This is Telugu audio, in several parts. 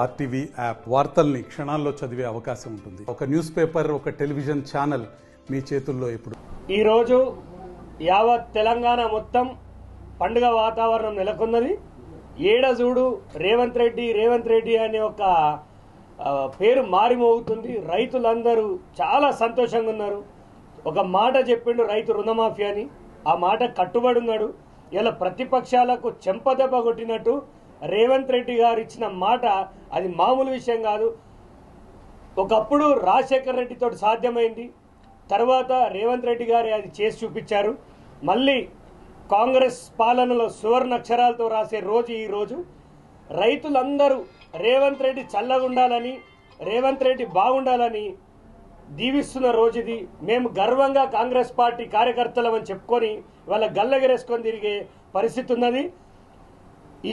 ఆర్టీవీ యాప్ వార్తల్ని క్షణాల్లో చదివే అవకాశం ఉంటుంది. ఒక న్యూస్ పేపర్, ఒక టెలివిజన్ ఛానల్ మీ చేతుల్లో ఇప్పుడు. ఈరోజు యావత్ తెలంగాణ మొత్తం పండుగ వాతావరణం నెలకొన్నది. ఏడజూడు రేవంత్ రెడ్డి అనే ఒక పేరు మారిమోగుతుంది. రైతులందరూ చాలా సంతోషంగా ఉన్నారు. ఒక మాట చెప్పిండు రైతు రుణమాఫీ అని, ఆ మాట కట్టుబడి ఉన్నాడు. ఇలా ప్రతిపక్షాలకు చెంపదెబ్బ కొట్టినట్టు రేవంత్ రెడ్డి గారు ఇచ్చిన మాట అది మామూలు విషయం కాదు. ఒకప్పుడు రాజశేఖర్ రెడ్డితో సాధ్యమైంది, తర్వాత రేవంత్ రెడ్డి గారు అది చేసి చూపించారు. మళ్ళీ కాంగ్రెస్ పాలనలో సువర్ణ అక్షరాలతో రాసే రోజు ఈ రోజు. రైతులందరూ రేవంత్ రెడ్డి చల్లగా ఉండాలని, రేవంత్ రెడ్డి బాగుండాలని దీవిస్తున్న రోజు ఇది. మేము గర్వంగా కాంగ్రెస్ పార్టీ కార్యకర్తలమని చెప్పుకొని వాళ్ళ గల్లెగరేసుకొని తిరిగే పరిస్థితి ఉన్నది.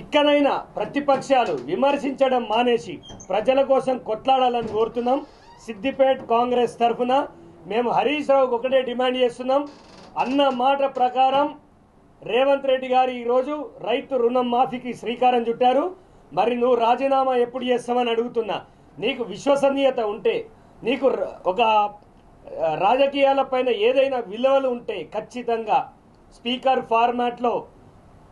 ఇక్కడైనా ప్రతిపక్షాలు విమర్శించడం మానేసి ప్రజల కోసం కొట్లాడాలని కోరుతున్నాం. సిద్దిపేట కాంగ్రెస్ తరఫున మేము హరీష్ రావుకు ఒకటే డిమాండ్ చేస్తున్నాం. అన్న మాట ప్రకారం రేవంత్ రెడ్డి గారు ఈరోజు రైతు రుణం మాఫీకి శ్రీకారం చుట్టారు. మరి నువ్వు రాజీనామా ఎప్పుడు చేస్తామని అడుగుతున్నా. నీకు విశ్వసనీయత ఉంటే, నీకు ఒక రాజకీయాలపైన ఏదైనా విలువలు ఉంటే ఖచ్చితంగా స్పీకర్ ఫార్మాట్లో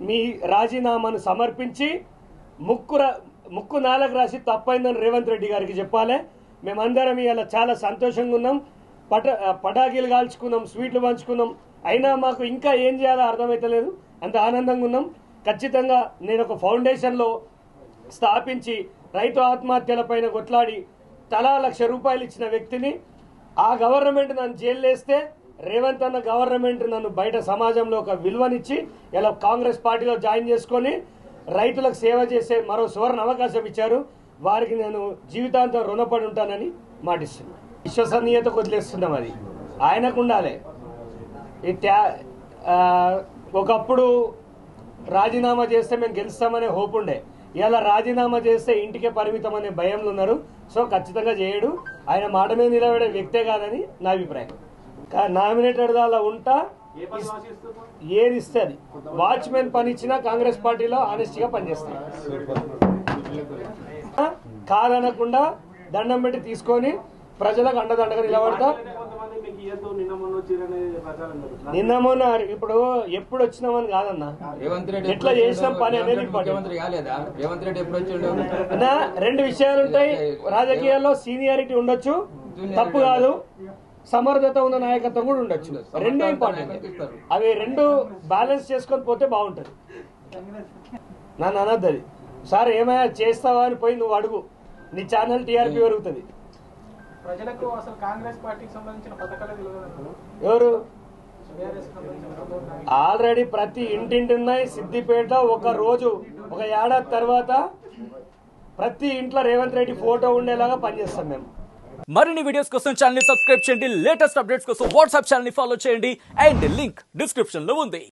మీ రాజీనామాను సమర్పించి ముక్కు నాలకు రాసి తప్పైందని రేవంత్ రెడ్డి గారికి చెప్పాలి. మేమందరం ఇలా చాలా సంతోషంగా ఉన్నాం. పటాకీలు కాల్చుకున్నాం, స్వీట్లు పంచుకున్నాం. అయినా మాకు ఇంకా ఏం చేయాలో అర్థమవుతలేదు. అంత ఆనందంగా ఉన్నాం. ఖచ్చితంగా నేను ఒక ఫౌండేషన్లో స్థాపించి రైతు ఆత్మహత్యలపైన కొట్లాడి తలా ₹1,00,000 ఇచ్చిన వ్యక్తిని. ఆ గవర్నమెంట్ నన్ను జైలు వేస్తే రేవంత్ అన్న గవర్నమెంట్ నన్ను బయట సమాజంలో ఒక విలువనిచ్చి ఇలా కాంగ్రెస్ పార్టీలో జాయిన్ చేసుకొని రైతులకు సేవ చేసే మరో సువర్ణ అవకాశం ఇచ్చారు. వారికి నేను జీవితాంతం రుణపడి ఉంటానని మాటిస్తున్నాను. విశ్వసనీయత వదిలేస్తున్నాం, అది ఆయనకు ఉండాలి. ఒకప్పుడు రాజీనామా చేస్తే మేము గెలుస్తామనే హోప్ ఉండే. ఇలా రాజీనామా చేస్తే ఇంటికే పరిమితం అనే భయంలో ఉన్నారు. సో ఖచ్చితంగా చేయడు. ఆయన మాట మీద నిలబడే వ్యక్తే కాదని నా అభిప్రాయం. నామినేటెడ్ దానిలో ఉంటా ఏది ఇస్తే అది. వాచ్మెన్ పని ఇచ్చినా కాంగ్రెస్ పార్టీలో ఆనెస్ట్గా పనిచేస్తాను. కాదనకుండా దండం పెట్టి తీసుకొని ప్రజలకు అండదండగా నిలబడతా. నిన్న మొన్న ఇప్పుడు ఎప్పుడు వచ్చినామని కాదన్నా, ఎట్లా చేసినాం పని అనేది అన్నా. 2 విషయాలు ఉంటాయి రాజకీయాల్లో. సీనియారిటీ ఉండొచ్చు, తప్పు కాదు. సమర్థత ఉన్న నాయకత్వం కూడా ఉండొచ్చు. 2 ఇంపార్టెంట్. అవి 2 బ్యాలెన్స్ చేసుకొని పోతే బాగుంటుంది. నన్ను అనద్దు అది. సార్ ఏమైనా చేస్తావా అని పోయి నువ్వు అడుగు, నీ ఛానల్ టీఆర్పీ పెరుగుతుంది. ఎవరు ఆల్రెడీ ప్రతి ఇంటింటి ఉన్నాయి. సిద్దిపేట ఒక రోజు, ఒక ఏడాది తర్వాత ప్రతి ఇంట్లో రేవంత్ రెడ్డి ఫోటో ఉండేలాగా పనిచేస్తాం మేము. మరిన్ని వీడియోస్ కోసం ఛానల్ ని సబ్స్క్రైబ్ చేయండి. లేటెస్ట్ అప్డేట్స్ కోసం వాట్సాప్ ఛానల్ ని ఫాలో చేయండి. అండ్ లింక్ డిస్క్రిప్షన్ లో ఉంది.